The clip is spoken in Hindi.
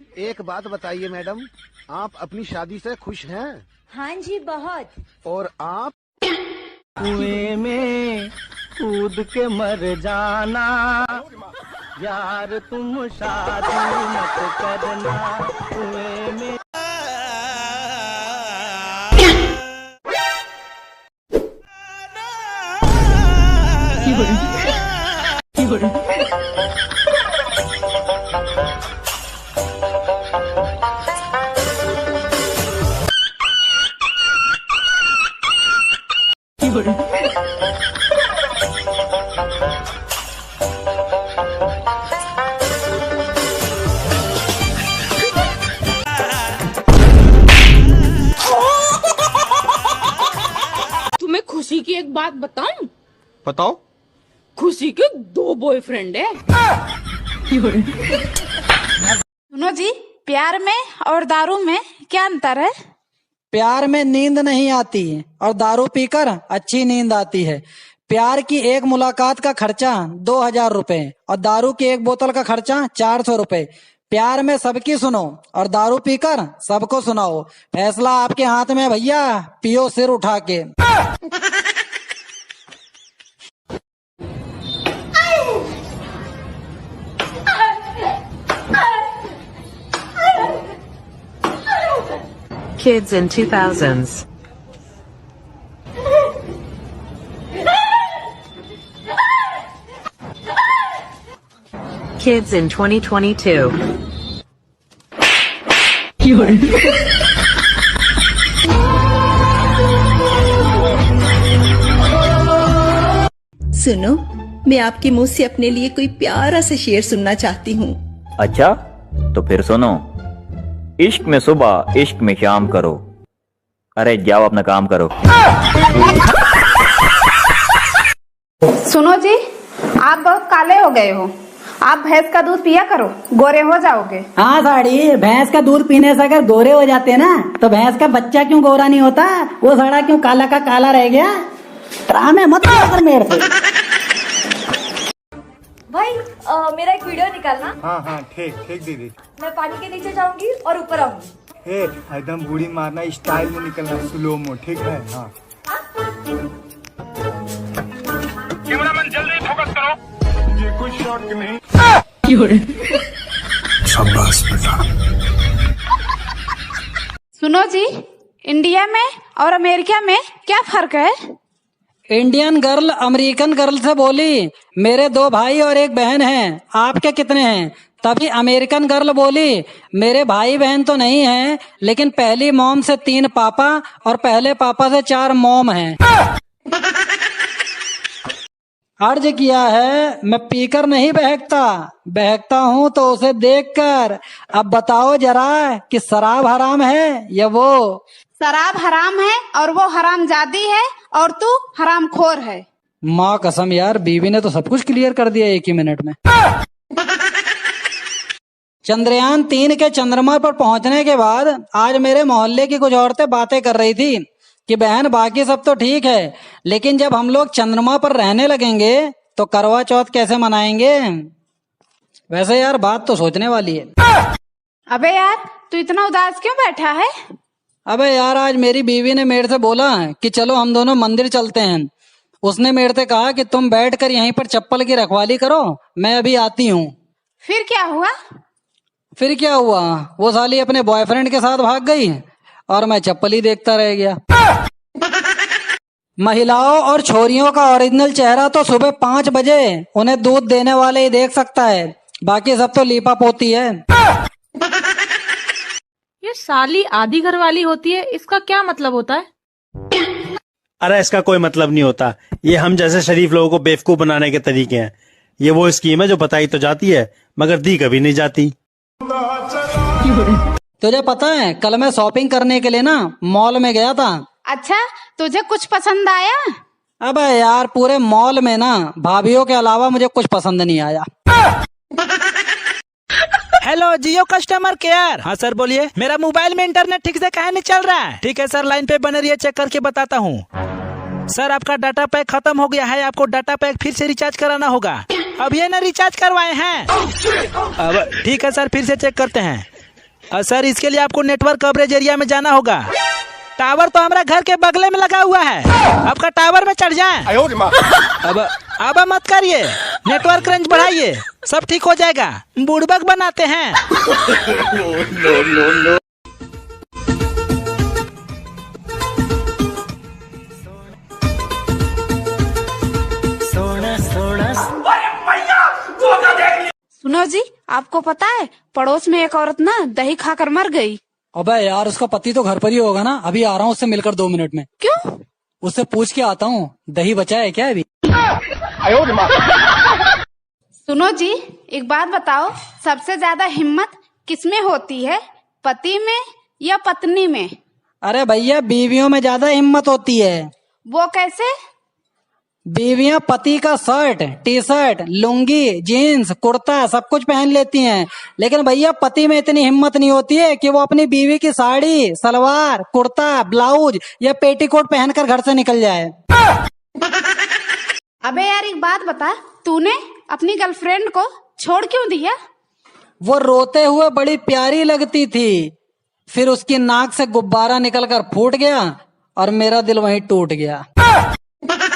एक बात बताइए मैडम, आप अपनी शादी से खुश हैं? हाँ जी बहुत। और आप? कुएं में कूद के मर जाना यार, तुम शादी मत करना कुएं में। तुम्हें खुशी की एक बात बताऊं? बताओ। खुशी के 2 बॉयफ्रेंड है। सुनो जी, प्यार में और दारू में क्या अंतर है? प्यार में नींद नहीं आती और दारू पीकर अच्छी नींद आती है। प्यार की एक मुलाकात का खर्चा 2000 रुपए और दारू की एक बोतल का खर्चा 400 रुपए। प्यार में सबकी सुनो और दारू पीकर सबको सुनाओ। फैसला आपके हाथ में भैया, पियो सिर उठा के। Kids in 2000s. Kids in 2022. सुनो, मैं आपके मुंह से अपने लिए कोई प्यारा सा शेर सुनना चाहती हूँ। अच्छा तो फिर सुनो। इश्क में सुबह, इश्क में शाम करो। अरे जाओ अपना काम करो। सुनो जी, आप बहुत काले हो गए हो। आप भैंस का दूध पिया करो, गोरे हो जाओगे। हाँ साड़ी, भैंस का दूध पीने से अगर गोरे हो जाते ना तो भैंस का बच्चा क्यों गोरा नहीं होता? वो साड़ा क्यों काला का काला रह गया? ड्रामे मत कर मेरे से। भाई मेरा एक वीडियो निकालना। हाँ हाँ ठीक ठीक दीदी। मैं पानी के नीचे जाऊंगी और ऊपर आऊंगी। हे एकदम बूढ़ी मारना, स्टाइल में निकलना, स्लो मो, ठीक है? हाँ। कैमरामैन जल्दी फोकस करो। ये कोई शॉट नहीं। शाबाश बेटा। सुनो जी, इंडिया में और अमेरिका में क्या फर्क है? इंडियन गर्ल अमेरिकन गर्ल से बोली, मेरे 2 भाई और 1 बहन हैं, आपके कितने हैं? तभी अमेरिकन गर्ल बोली, मेरे भाई बहन तो नहीं हैं, लेकिन पहली मॉम से 3 पापा और पहले पापा से 4 मॉम हैं। अर्ज किया है, मैं पीकर नहीं बहकता, बहकता हूँ तो उसे देखकर। अब बताओ जरा कि शराब हराम है या वो? शराब हराम है और वो हरामजादी है और तू हरामखोर है। माँ कसम यार, बीवी ने तो सब कुछ क्लियर कर दिया 1 ही मिनट में। चंद्रयान 3 के चंद्रमा पर पहुंचने के बाद आज मेरे मोहल्ले की कुछ औरतें बातें कर रही थी कि बहन बाकी सब तो ठीक है, लेकिन जब हम लोग चंद्रमा पर रहने लगेंगे तो करवा चौथ कैसे मनाएंगे? वैसे यार बात तो सोचने वाली है। अबे यार, तू इतना उदास क्यों बैठा है? अबे यार, आज मेरी बीवी ने मेरे से बोला कि चलो हम दोनों मंदिर चलते हैं। उसने मेरे से कहा कि तुम बैठकर यहीं पर चप्पल की रखवाली करो, मैं अभी आती हूँ। फिर क्या हुआ? फिर क्या हुआ, वो साली अपने बॉयफ्रेंड के साथ भाग गई और मैं चप्पल ही देखता रह गया। महिलाओं और छोरियों का ओरिजिनल चेहरा तो सुबह 5 बजे उन्हें दूध देने वाले ही देख सकता है, बाकी सब तो लीपा पोती है। ये साली आधी घर वाली होती है, इसका क्या मतलब होता है? अरे इसका कोई मतलब नहीं होता, ये हम जैसे शरीफ लोगों को बेवकूफ बनाने के तरीके हैं। ये वो स्कीम है जो बताई तो जाती है मगर दी कभी नहीं जाती। तुझे पता है, कल मैं शॉपिंग करने के लिए ना मॉल में गया था। अच्छा, तुझे कुछ पसंद आया? अबे यार, पूरे मॉल में ना भाभीियों के अलावा मुझे कुछ पसंद नहीं आया। हेलो जियो कस्टमर केयर। हाँ सर बोलिए। मेरा मोबाइल में इंटरनेट ठीक से काहे नहीं चल रहा है? ठीक है सर, लाइन पे बने रहिए, चेक करके बताता हूँ। सर आपका डाटा पैक खत्म हो गया है, आपको डाटा पैक फिर से रिचार्ज कराना होगा। अब ये ना रिचार्ज करवाए हैं। अब ठीक है सर, फिर से चेक करते हैं। और सर इसके लिए आपको नेटवर्क कवरेज एरिया में जाना होगा। टावर तो हमारा घर के बगले में लगा हुआ है, आपका टावर में चढ़ जाए। अब मत करिए, नेटवर्क रेंज बढ़ाइए, सब ठीक हो जाएगा। बुड़बक बनाते हैं। सुनो जी, आपको पता है पड़ोस में एक औरत ना दही खाकर मर गई। अबे यार, उसका पति तो घर पर ही होगा ना। अभी आ रहा हूँ उससे मिलकर 2 मिनट में। क्यों? उससे पूछ के आता हूँ, दही बचा है क्या अभी? सुनो जी, एक बात बताओ, सबसे ज्यादा हिम्मत किसमें होती है, पति में या पत्नी में? अरे भैया, बीवियों में ज्यादा हिम्मत होती है। वो कैसे? बीवियां पति का shirt, T shirt, lungi, jeans, kurta सब कुछ पहन लेती हैं, लेकिन भैया पति में इतनी हिम्मत नहीं होती है कि वो अपनी बीवी की साड़ी, सलवार, कुर्ता, ब्लाउज या पेटीकोट पहनकर घर से निकल जाए। अबे यार, एक बात बता, तूने अपनी गर्लफ्रेंड को छोड़ क्यों दिया? वो रोते हुए बड़ी प्यारी लगती थी, फिर उसकी नाक से गुब्बारा निकलकर फूट गया और मेरा दिल वहीं टूट गया।